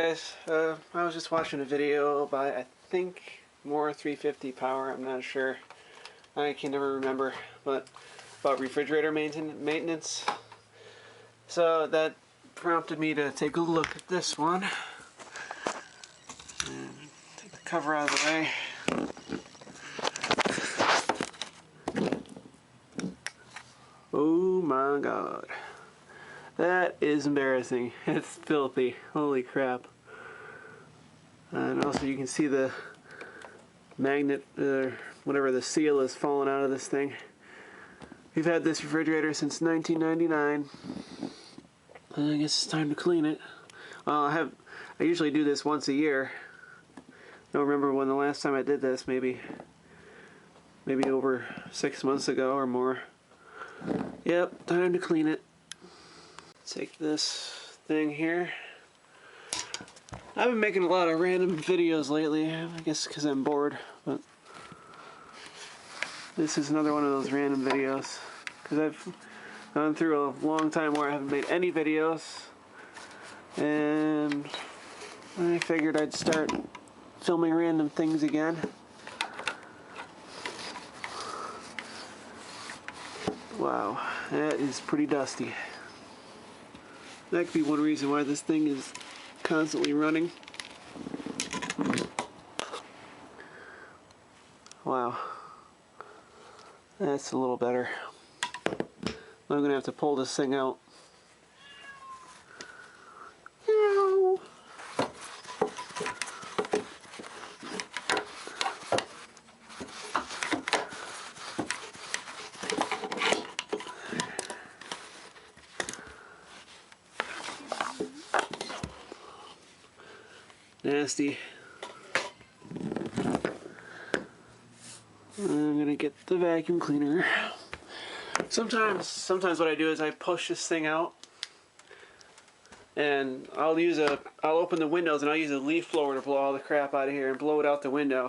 Guys, I was just watching a video by, I think, more 350 power, I'm not sure. I can never remember, but about refrigerator maintenance. So that prompted me to take a look at this one. And take the cover out of the way. Oh my god. That is embarrassing. It's filthy. Holy crap. And also you can see the magnet, whatever the seal is falling out of this thing. We've had this refrigerator since 1999. I guess it's time to clean it. I usually do this once a year. I don't remember when the last time I did this, maybe over 6 months ago or more. Yep, time to clean it. Take this thing here. I've been making a lot of random videos lately, I guess because I'm bored, but this is another one of those random videos because I've gone through a long time where I haven't made any videos, and I figured I'd start filming random things again. Wow, that is pretty dusty. That could be one reason why this thing is constantly running. Wow. That's a little better. I'm going to have to pull this thing out. Nasty. I'm gonna get the vacuum cleaner. Sometimes what I do is I push this thing out, and I'll open the windows and I'll use a leaf blower to blow all the crap out of here and blow it out the window.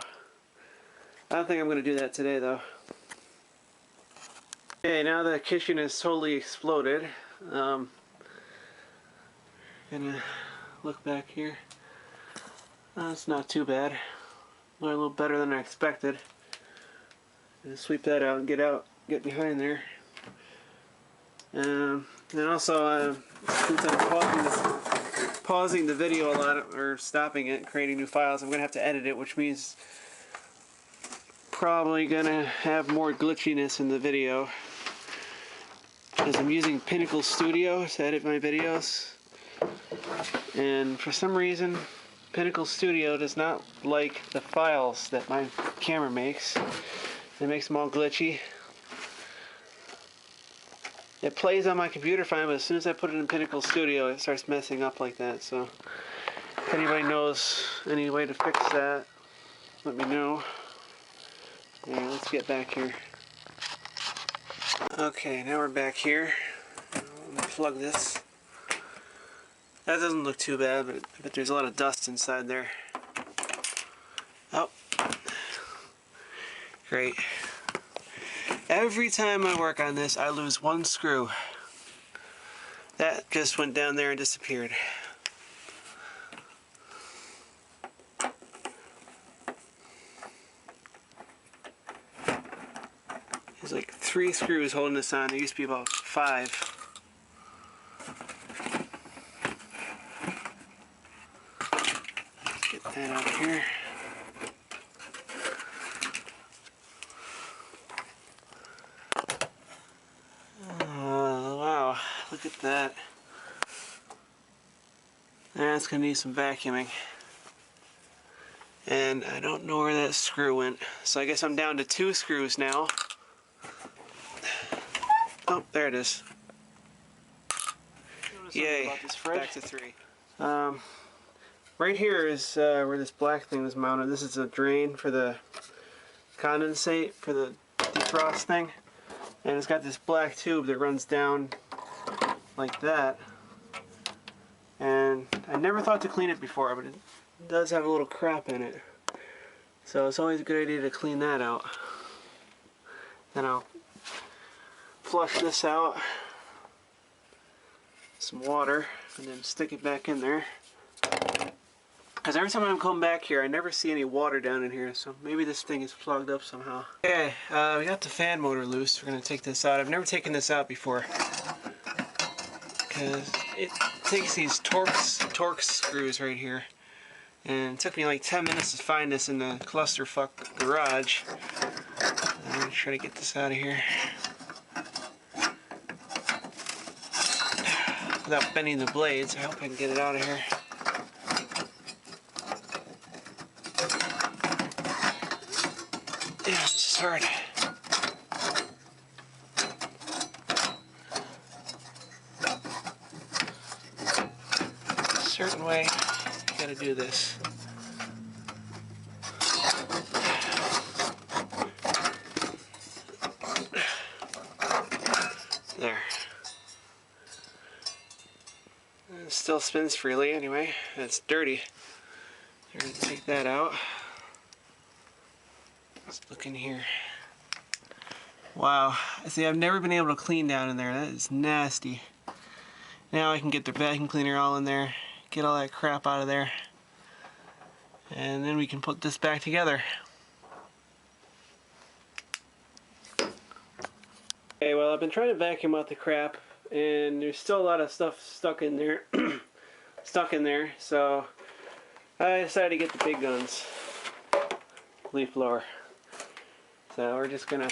I don't think I'm gonna do that today though. Okay, now the kitchen is totally exploded. Gonna look back here. That's not too bad. A little better than I expected. Sweep that out and get behind there. And also, since I'm pausing the video a lot, or stopping it, creating new files, I'm gonna have to edit it, which means probably gonna have more glitchiness in the video because I'm using Pinnacle Studio to edit my videos, and for some reason Pinnacle Studio does not like the files that my camera makes. It makes them all glitchy. It plays on my computer fine, but as soon as I put it in Pinnacle Studio, it starts messing up like that. So if anybody knows any way to fix that, let me know. Alright, let's get back here. Okay, now we're back here. Let me plug this. That doesn't look too bad, but I bet there's a lot of dust inside there. Oh. Great. Every time I work on this, I lose one screw. That just went down there and disappeared. There's like 3 screws holding this on. There used to be about 5. Get that out of here. Wow, look at that. That's gonna need some vacuuming. And I don't know where that screw went. So I guess I'm down to 2 screws now. Oh, there it is. Yay, back to 3. Right here is where this black thing was mounted. This is a drain for the condensate, for the defrost thing. And it's got this black tube that runs down like that. And I never thought to clean it before, but it does have a little crap in it. So it's always a good idea to clean that out. Then I'll flush this out, some water, and then stick it back in there. Because every time I'm coming back here, I never see any water down in here, so maybe this thing is plugged up somehow. Okay, we got the fan motor loose. We're going to take this out. I've never taken this out before, because it takes these torque screws right here, and it took me like 10 minutes to find this in the clusterfuck garage. I'm going to try to get this out of here without bending the blades. I hope I can get it out of here. Yeah, this is hard. A certain way, you gotta do this. There. It still spins freely anyway. It's dirty. We're gonna take that out. Let's look in here. Wow. See, I've never been able to clean down in there. That is nasty. Now I can get the vacuum cleaner all in there, get all that crap out of there, and then we can put this back together. Okay, well, I've been trying to vacuum out the crap, and there's still a lot of stuff stuck in there. So I decided to get the big guns. Leaf blower. So we're just gonna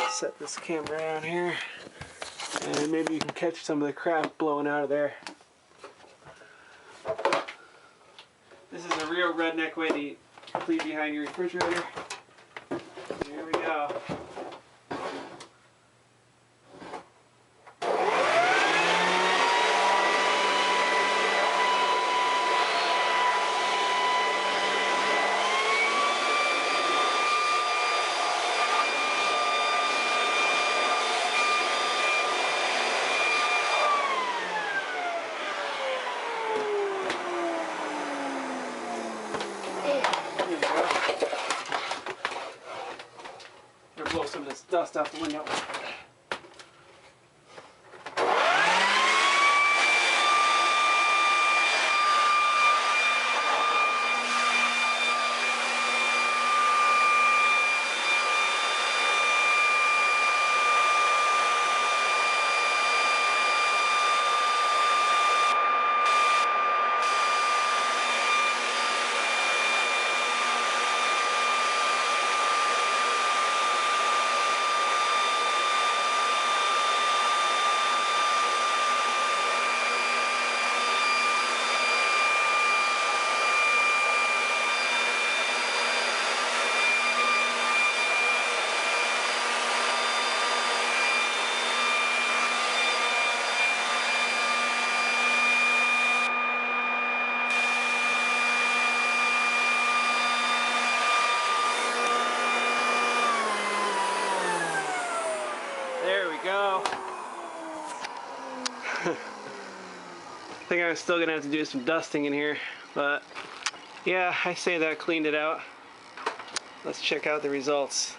set this camera down here, and maybe you can catch some of the crap blowing out of there. This is a real redneck way to clean behind your refrigerator. Here we go. Blow some of this dust out the window. There we go. I think I'm still gonna have to do some dusting in here, but yeah, I say that cleaned it out. Let's check out the results.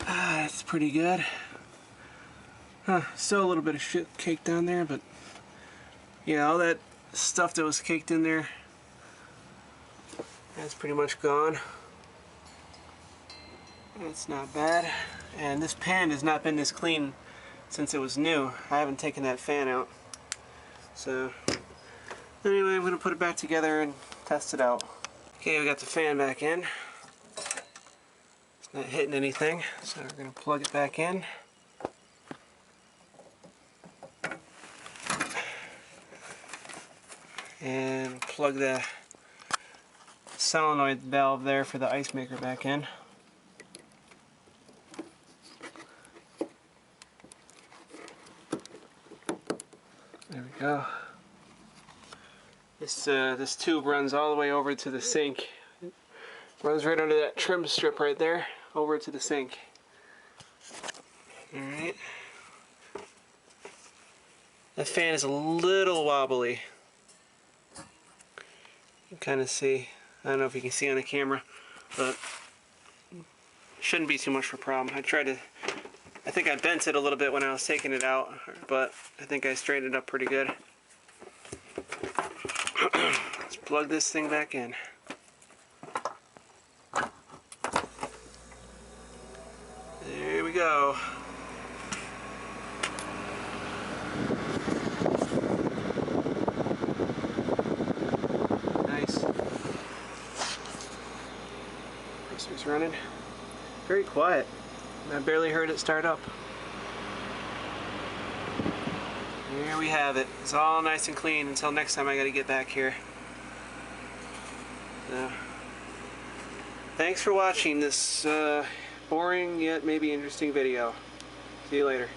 That's pretty good. Still a little bit of shit caked down there, but yeah, all that stuff that was caked in there, that's pretty much gone. That's not bad. And this pan has not been this clean since it was new. I haven't taken that fan out. So anyway, I'm going to put it back together and test it out. Okay, we got the fan back in. It's not hitting anything, so we're going to plug it back in. And plug the solenoid valve there for the ice maker back in. There we go. This tube runs all the way over to the sink. It runs right under that trim strip right there, over to the sink. Alright. The fan is a little wobbly. You can kind of see, I don't know if you can see on the camera, but Shouldn't be too much of a problem. I think I bent it a little bit when I was taking it out, but I think I straightened it up pretty good. Let's plug this thing back in. There we go. Nice. Pressure's running. Very quiet. I barely heard it start up. Here we have it. It's all nice and clean until next time I gotta get back here. So, thanks for watching this boring yet maybe interesting video. See you later.